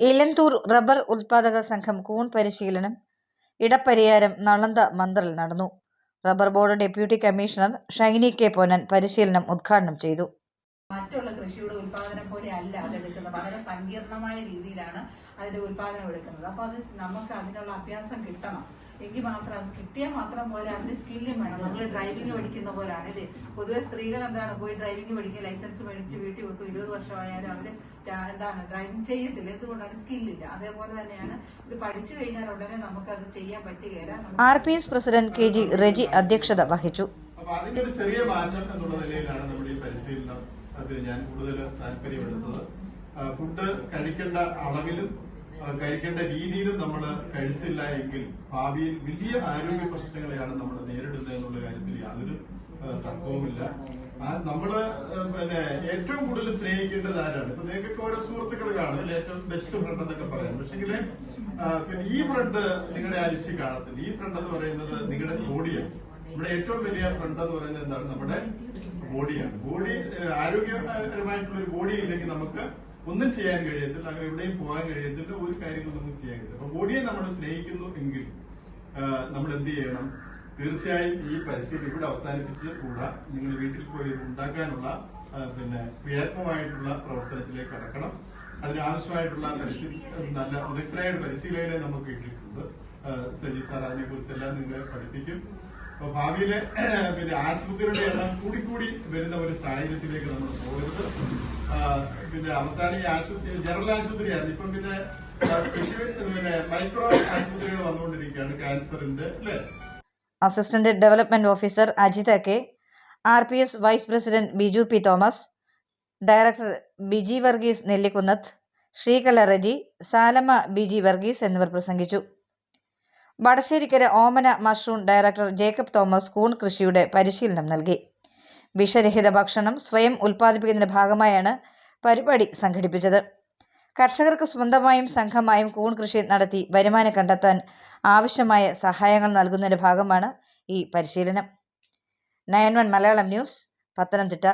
Elanthoor rubber ഉൽപാദക സംഘം കൂൺ പരിശീലനം ഇടപ്പരിയാരം നളന്ത മന്ദറിൽ നടന്നു. Rubber board deputy commissioner Shiny K Ponnan പരിശീലനം ഉദ്ഘാടനം ചെയ്തു. മറ്റുള്ള കൃഷിയുടെ ഉൽപാദനം പോലെ അല്ല അതെടുക്കുന്നത്. വളരെ സങ്കീർണമായ രീതിയിലാണ് അതിന്റെ ഉൽപാദനം എടുക്കുന്നത്. അപ്പൊ അത് നമുക്ക് അതിനുള്ള അഭ്യാസം കിട്ടണം. എങ്കിൽ മാത്രം അത് കിട്ടിയാൽ മാത്രം പോലെ അതിന് സ്കില്ലും വേണം. നമ്മൾ ഡ്രൈവിംഗ് പഠിക്കുന്ന പോലാണ് ഇത്. പൊതുവെ സ്ത്രീകൾ എന്താണ് പോയി ഡ്രൈവിംഗ് പഠിക്കുക, ലൈസൻസ് മേടിച്ച് വീട്ടിൽ വെക്കും. 20 വർഷമായാലും അവര് ഡ്രൈവിംഗ് ചെയ്യത്തില്ല. എന്തുകൊണ്ടാണ്? സ്കില്ലില്ല. അതേപോലെ തന്നെയാണ് ഇത് പഠിച്ചു കഴിഞ്ഞാൽ ഉടനെ നമുക്ക് അത് ചെയ്യാൻ പറ്റുകയില്ല. RPS പ്രസിഡന്റ് KG റെജി അധ്യക്ഷത വഹിച്ചു. അതിന്റെ ഒരു ചെറിയ മാറ്റം എന്നുള്ള നിലയിലാണ് നമ്മുടെ ഈ പരിശീലനം അതിൽ ഞാൻ കൂടുതൽ താല്പര്യമെടുത്തത്. ഫുഡ് കഴിക്കേണ്ട അളവിലും കഴിക്കേണ്ട രീതിയിലും നമ്മൾ കഴിച്ചില്ല എങ്കിൽ ഭാവിയിൽ വലിയ ആരോഗ്യ പ്രശ്നങ്ങളെയാണ് നമ്മൾ നേരിടുന്നത് എന്നുള്ള കാര്യത്തിൽ യാതൊരു തർക്കവുമില്ല. നമ്മള് ഏറ്റവും കൂടുതൽ സ്നേഹിക്കേണ്ടത് ആരാണ്? ഇപ്പൊ നിങ്ങൾക്കൊക്കെ ഓരോ സുഹൃത്തുക്കൾ കാണും, അല്ലെ? ഏറ്റവും ബെസ്റ്റ് ഫ്രണ്ട് എന്നൊക്കെ പറയാം. പക്ഷെങ്കില് ഈ ഫ്രണ്ട് നിങ്ങളുടെ ആവശ്യം കാണത്തില്ല. ഈ ഫ്രണ്ട് എന്ന് പറയുന്നത് നിങ്ങളുടെ ബോഡിയാണ്. നമ്മുടെ ഏറ്റവും വലിയ ഫ്രണ്ട് എന്ന് പറയുന്നത് എന്താണ്? നമ്മുടെ ബോഡിയാണ്. ബോഡി ആരോഗ്യപരമായിട്ടുള്ള ഒരു ബോഡി ഇല്ലെങ്കിൽ നമുക്ക് ഒന്നും ചെയ്യാൻ കഴിയത്തില്ല, അങ്ങനെ എവിടെയും പോകാൻ കഴിയത്തില്ല, ഒരു കാര്യങ്ങളും നമുക്ക് ചെയ്യാൻ കഴിയില്ല. അപ്പൊ ബോഡിയെ നമ്മൾ സ്നേഹിക്കുന്നു എങ്കിൽ നമ്മൾ എന്ത് ചെയ്യണം? തീർച്ചയായും ഈ പരിശീലനം ഇവിടെ അവസാനിപ്പിച്ച് കൂടാ. നിങ്ങൾ വീട്ടിൽ പോയി ഉണ്ടാക്കാനുള്ള ക്രിയാത്മകമായിട്ടുള്ള പ്രവർത്തനത്തിലേക്ക് കടക്കണം. അതിനാവശ്യമായിട്ടുള്ള നല്ല വിദഗ്ധരായ പരിശീലകരെ നമുക്ക് കിട്ടിയിട്ടുണ്ട്. സജി സാർ അതിനെ കുറിച്ചെല്ലാം നിങ്ങളെ പഠിപ്പിക്കും. അപ്പൊ ഭാവിയിലെ ആശുപത്രിയുടെ എണ്ണം കൂടിക്കൂടി വരുന്ന ഒരു സാഹചര്യത്തിലേക്ക് നമ്മൾ പോകരുത്. അവസാനം ഈ ആശുപത്രി ജനറൽ ആശുപത്രിയാണ്. ഇപ്പം മൈക്രോ ആശുപത്രികൾ വന്നുകൊണ്ടിരിക്കുകയാണ് ക്യാൻസറിന്റെ, അല്ലെ? Assistant development officer Ajitha K, RPS vice president Biju P Thomas, director Biji Varghese Nellikkunnath, Sreekala Reji, Salama Biji Varghese എന്നിവർ പ്രസംഗിച്ചു. വടശ്ശേരിക്കര ഓമന മഷ്റൂം ഡയറക്ടർ ജേക്കബ് തോമസ് കൂൺ കൃഷിയുടെ പരിശീലനം നൽകി. വിഷരഹിത ഭക്ഷണം സ്വയം ഉൽപ്പാദിപ്പിക്കുന്നതിന്റെ ഭാഗമായാണ് പരിപാടി സംഘടിപ്പിച്ചത്. കർഷകർക്ക് സ്വന്തമായും സംഘമായും കൂൺ കൃഷി നടത്തി വരുമാനം കണ്ടെത്താൻ ആവശ്യമായ സഹായങ്ങൾ നൽകുന്നതിന്റെ ഭാഗമാണ് ഈ പരിശീലനം. 9 മലയാളം ന്യൂസ്, പത്തനംതിട്ട.